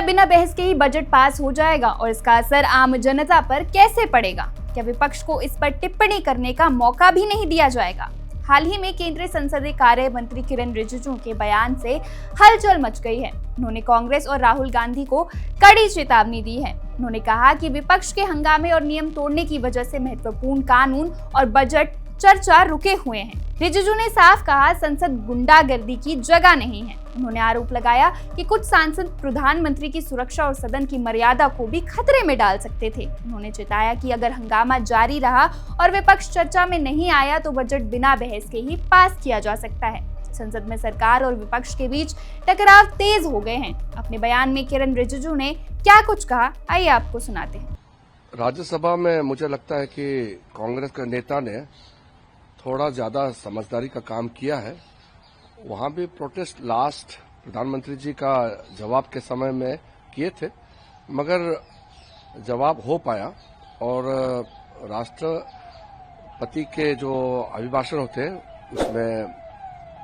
बिना बहस के ही बजट पास हो जाएगा और इसका असर आम जनता पर कैसे पड़ेगा? क्या विपक्ष को इस पर टिप्पणी करने का मौका भी नहीं दिया जाएगा? हाल ही में केंद्रीय संसदीय कार्य मंत्री किरेन रिजिजू के बयान से हलचल मच गई है। उन्होंने कांग्रेस और राहुल गांधी को कड़ी चेतावनी दी है। उन्होंने कहा कि विपक्ष के हंगामे और नियम तोड़ने की वजह से महत्वपूर्ण कानून और बजट चर्चा रुके हुए हैं। रिजिजू ने साफ कहा, संसद गुंडागर्दी की जगह नहीं है। उन्होंने आरोप लगाया कि कुछ सांसद प्रधानमंत्री की सुरक्षा और सदन की मर्यादा को भी खतरे में डाल सकते थे। उन्होंने चेताया कि अगर हंगामा जारी रहा और विपक्ष चर्चा में नहीं आया तो बजट बिना बहस के ही पास किया जा सकता है। संसद में सरकार और विपक्ष के बीच टकराव तेज हो गए हैं। अपने बयान में किरेन रिजिजू ने क्या कुछ कहा, आइए आपको सुनाते हैं। राज्यसभा में मुझे लगता है कि कांग्रेस के नेता ने थोड़ा ज्यादा समझदारी का काम किया है। वहां भी प्रोटेस्ट लास्ट प्रधानमंत्री जी का जवाब के समय में किए थे, मगर जवाब हो पाया और राष्ट्रपति के जो अभिभाषण होते उसमें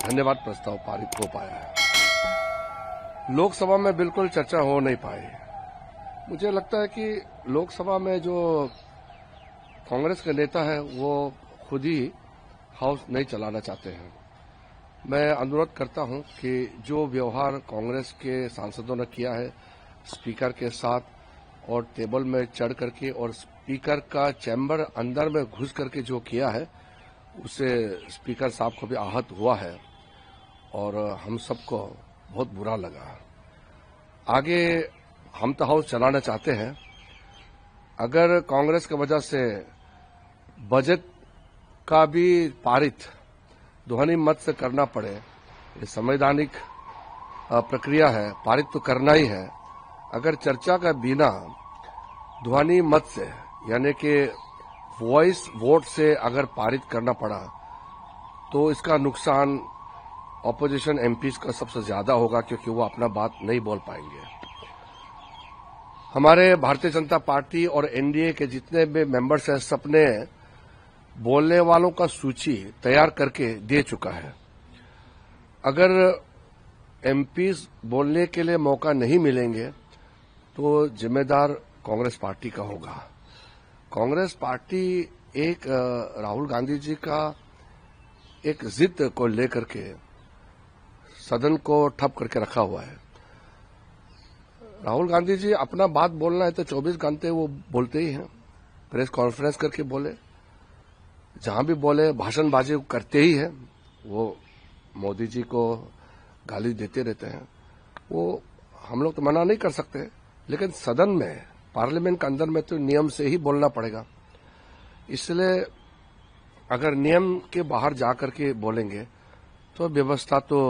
धन्यवाद प्रस्ताव पारित हो पाया है। लोकसभा में बिल्कुल चर्चा हो नहीं पाई। मुझे लगता है कि लोकसभा में जो कांग्रेस के नेता है वो खुद ही हाउस नहीं चलाना चाहते हैं। मैं अनुरोध करता हूं कि जो व्यवहार कांग्रेस के सांसदों ने किया है स्पीकर के साथ और टेबल में चढ़ करके और स्पीकर का चैम्बर अंदर में घुस करके जो किया है उससे स्पीकर साहब को भी आहत हुआ है और हम सबको बहुत बुरा लगा। आगे हम तो हाउस चलाना चाहते हैं। अगर कांग्रेस की वजह से बजट का भी पारित ध्वनि मत से करना पड़े, ये संवैधानिक प्रक्रिया है, पारित तो करना ही है। अगर चर्चा का बिना ध्वनि मत से यानी कि वॉइस वोट से अगर पारित करना पड़ा तो इसका नुकसान ऑपोजिशन एमपीज का सबसे ज्यादा होगा, क्योंकि वो अपना बात नहीं बोल पाएंगे। हमारे भारतीय जनता पार्टी और एनडीए के जितने भी मेंबर्स हैं सबने बोलने वालों का सूची तैयार करके दे चुका है। अगर एमपीज बोलने के लिए मौका नहीं मिलेंगे तो जिम्मेदार कांग्रेस पार्टी का होगा। कांग्रेस पार्टी एक राहुल गांधी जी का एक जिद को लेकर के सदन को ठप करके रखा हुआ है। राहुल गांधी जी अपना बात बोलना है तो 24 घंटे वो बोलते ही हैं। प्रेस कॉन्फ्रेंस करके बोले, जहां भी बोले भाषणबाजी करते ही हैं। वो मोदी जी को गाली देते रहते हैं। वो हम लोग तो मना नहीं कर सकते, लेकिन सदन में पार्लियामेंट के अंदर में तो नियम से ही बोलना पड़ेगा। इसलिए अगर नियम के बाहर जाकर के बोलेंगे तो व्यवस्था तो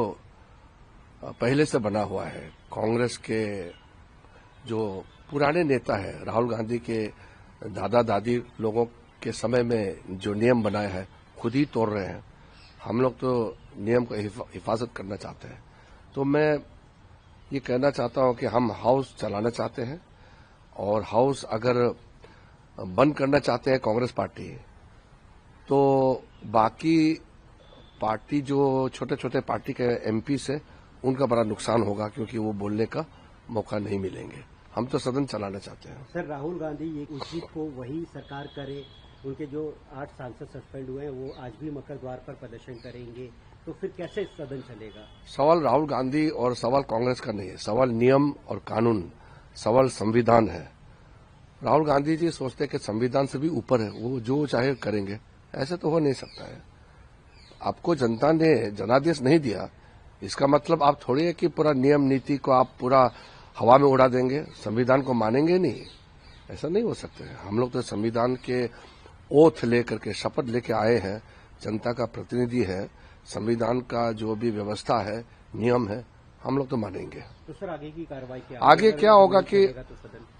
पहले से बना हुआ है। कांग्रेस के जो पुराने नेता है, राहुल गांधी के दादा दादी लोगों के समय में जो नियम बनाए हैं खुद ही तोड़ रहे हैं। हम लोग तो नियम को हिफाजत करना चाहते हैं। तो मैं ये कहना चाहता हूं कि हम हाउस चलाना चाहते हैं और हाउस अगर बंद करना चाहते हैं कांग्रेस पार्टी, तो बाकी पार्टी जो छोटे छोटे पार्टी के एमपी से उनका बड़ा नुकसान होगा, क्योंकि वो बोलने का मौका नहीं मिलेंगे। हम तो सदन चलाना चाहते हैं। सर, राहुल गांधी ये उचित को वही सरकार करे। उनके जो 8 सांसद सस्पेंड हुए हैं वो आज भी मकर द्वार पर प्रदर्शन करेंगे, तो फिर कैसे सदन चलेगा? सवाल राहुल गांधी और सवाल कांग्रेस का नहीं है। सवाल नियम और कानून, सवाल संविधान है। राहुल गांधी जी सोचते हैं कि संविधान से भी ऊपर है, वो जो चाहे करेंगे। ऐसे तो हो नहीं सकता है। आपको जनता ने जनादेश नहीं दिया, इसका मतलब आप थोड़ी है कि पूरा नियम नीति को आप पूरा हवा में उड़ा देंगे, संविधान को मानेंगे नहीं। ऐसा नहीं हो सकता है। हम लोग तो संविधान के ओथ लेकर के शपथ लेके आए हैं, जनता का प्रतिनिधि है। संविधान का जो भी व्यवस्था है, नियम है, हम लोग तो मानेंगे। तो सर आगे की कार्रवाई क्या? आगे क्या होगा कि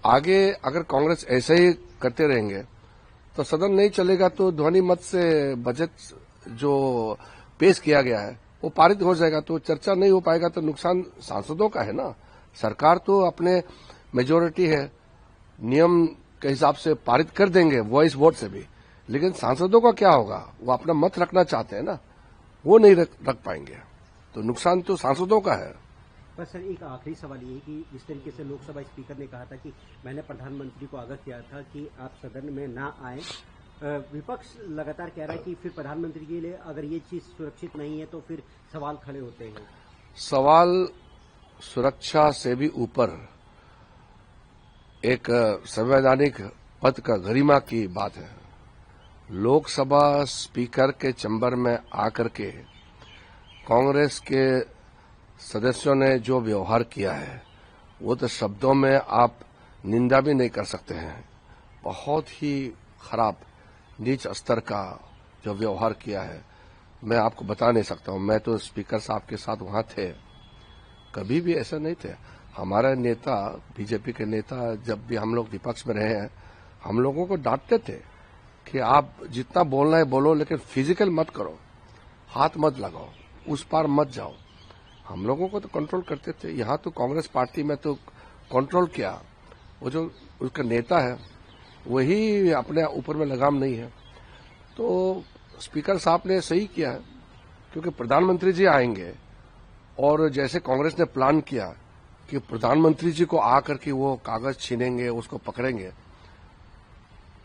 आगे अगर कांग्रेस ऐसे ही करते रहेंगे तो सदन नहीं चलेगा, तो ध्वनि मत से बजट जो पेश किया गया है वो पारित हो जाएगा। तो चर्चा नहीं हो पाएगा तो नुकसान सांसदों का है ना। सरकार तो अपने मेजोरिटी है, नियम के हिसाब से पारित कर देंगे वॉइस वोट से भी, लेकिन सांसदों का क्या होगा? वो अपना मत रखना चाहते हैं ना, वो नहीं रख पाएंगे, तो नुकसान तो सांसदों का है। पर सर एक आखिरी सवाल ये कि जिस तरीके से लोकसभा स्पीकर ने कहा था कि मैंने प्रधानमंत्री को आगाह किया था कि आप सदन में ना आए, विपक्ष लगातार कह रहा है कि फिर प्रधानमंत्री के लिए अगर ये चीज सुरक्षित नहीं है तो फिर सवाल खड़े होते हैं। सवाल सुरक्षा से भी ऊपर एक संवैधानिक पद का गरिमा की बात है। लोकसभा स्पीकर के चैम्बर में आकर के कांग्रेस के सदस्यों ने जो व्यवहार किया है वो तो शब्दों में आप निंदा भी नहीं कर सकते हैं। बहुत ही खराब नीच स्तर का जो व्यवहार किया है मैं आपको बता नहीं सकता हूं। मैं तो स्पीकर साहब के साथ वहां थे, कभी भी ऐसा नहीं थे। हमारा नेता, बीजेपी के नेता, जब भी हम लोग विपक्ष में रहे हैं हम लोगों को डांटते थे कि आप जितना बोलना है बोलो, लेकिन फिजिकल मत करो, हाथ मत लगाओ, उस पार मत जाओ। हम लोगों को तो कंट्रोल करते थे। यहां तो कांग्रेस पार्टी में तो कंट्रोल किया, वो जो उसका नेता है वही अपने ऊपर में लगाम नहीं है। तो स्पीकर साहब ने सही किया है, क्योंकि प्रधानमंत्री जी आएंगे और जैसे कांग्रेस ने प्लान किया कि प्रधानमंत्री जी को आकर के वो कागज छीनेंगे, उसको पकड़ेंगे,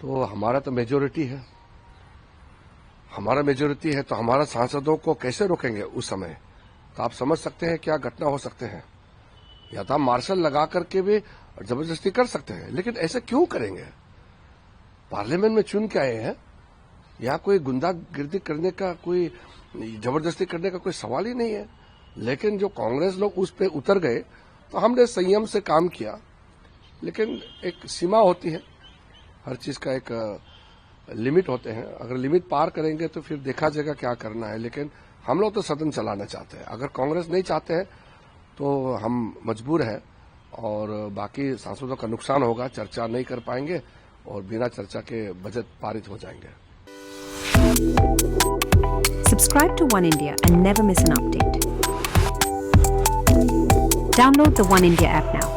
तो हमारा तो मेजोरिटी है। हमारा मेजोरिटी है तो हमारा सांसदों को कैसे रोकेंगे उस समय? तो आप समझ सकते हैं क्या घटना हो सकते हैं। या तो हम मार्शल लगा करके भी जबरदस्ती कर सकते हैं, लेकिन ऐसे क्यों करेंगे? पार्लियामेंट में चुन के आए हैं, यहाँ कोई गुंडागिर्दी करने का, कोई जबरदस्ती करने का कोई सवाल ही नहीं है। लेकिन जो कांग्रेस लोग उस पे उतर गए तो हमने संयम से काम किया, लेकिन एक सीमा होती है, हर चीज का एक लिमिट होते हैं। अगर लिमिट पार करेंगे तो फिर देखा जाएगा क्या करना है। लेकिन हम लोग तो सदन चलाना चाहते हैं। अगर कांग्रेस नहीं चाहते हैं तो हम मजबूर हैं और बाकी सांसदों का नुकसान होगा, चर्चा नहीं कर पाएंगे और बिना चर्चा के बजट पारित हो जाएंगे। Subscribe to One India and never miss an update. Download the One India app now.